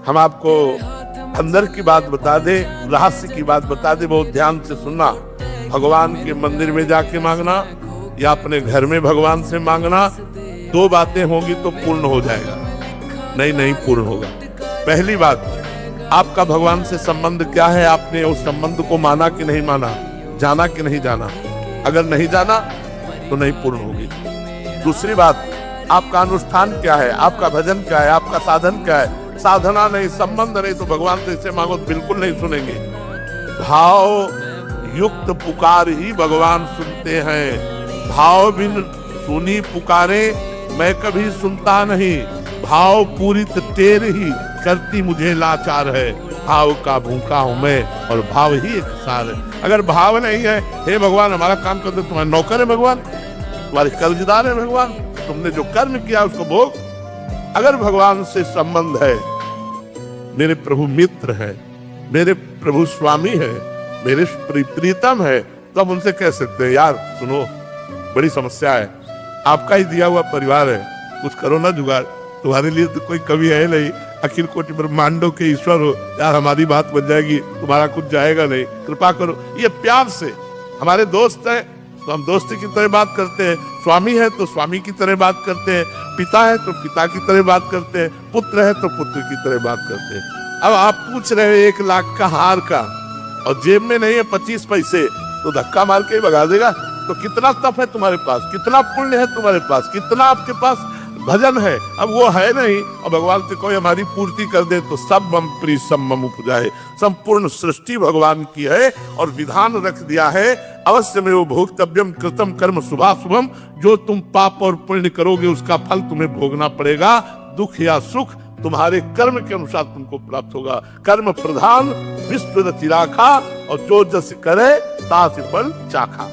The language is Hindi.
हम आपको अंदर की बात बता दे, रहस्य की बात बता दे, बहुत ध्यान से सुनना। भगवान के मंदिर में जाके मांगना या अपने घर में भगवान से मांगना, दो बातें होंगी तो पूर्ण हो जाएगा, नहीं पूर्ण होगा। पहली बात, आपका भगवान से संबंध क्या है, आपने उस संबंध को माना कि नहीं माना, जाना कि नहीं जाना। अगर नहीं जाना तो नहीं पूर्ण होगी। दूसरी बात, आपका अनुष्ठान क्या है, आपका भजन क्या है, आपका साधन क्या है। साधना नहीं, संबंध नहीं, तो भगवान से इसे मांगो बिल्कुल नहीं सुनेंगे। भाव युक्त पुकार ही भगवान सुनते हैं। भाव बिन सुनी पुकारे मैं कभी सुनता नहीं। भाव पूरी टेर ही करती मुझे लाचार है। भाव का भूखा हूं मैं और भाव ही एक सार है। अगर भाव नहीं है, हे भगवान हमारा काम कर दे, तुम्हारे नौकर है भगवान, तुम्हारे कर्जदार है भगवान, तुमने जो कर्म किया उसको भोग। अगर भगवान से संबंध है, मेरे प्रभु मित्र है, मेरे प्रभु स्वामी है, मेरे प्रीतम है, तो हम उनसे कह सकते हैं यार सुनो बड़ी समस्या है, आपका ही दिया हुआ परिवार है, कुछ करो ना जुगाड़, तुम्हारे लिए तो कोई कमी है नहीं, अखिल कोटि ब्रह्मांडों के ईश्वर हो यार, हमारी बात बन जाएगी, तुम्हारा कुछ जाएगा नहीं, कृपा करो। ये प्यार से, हमारे दोस्त हैं तो हम दोस्ती की तरह बात करते हैं, स्वामी है तो स्वामी की तरह बात करते हैं, पिता है तो पिता की तरह बात करते हैं, पुत्र है तो पुत्र की तरह बात करते हैं। अब आप पूछ रहे हो 1 लाख का हार का और जेब में नहीं है 25 पैसे, तो धक्का मार के ही भगा देगा। तो कितना तप है तुम्हारे पास, कितना पुण्य है तुम्हारे पास, कितना आपके पास भजन है, अब वो है नहीं और भगवान से कोई हमारी पूर्ति कर दे तो सब मम प्रिय सब मम उपजाए। संपूर्ण सृष्टि भगवान की है और विधान रख दिया है, अवश्य में वो भोक्तव्यम कृतम कर्म शुभाशुभम। जो तुम पाप और पुण्य करोगे उसका फल तुम्हें भोगना पड़ेगा। दुख या सुख तुम्हारे कर्म के अनुसार तुमको प्राप्त होगा। कर्म प्रधान विश्व रचि राखा और जो जस करे तास फल चाखा।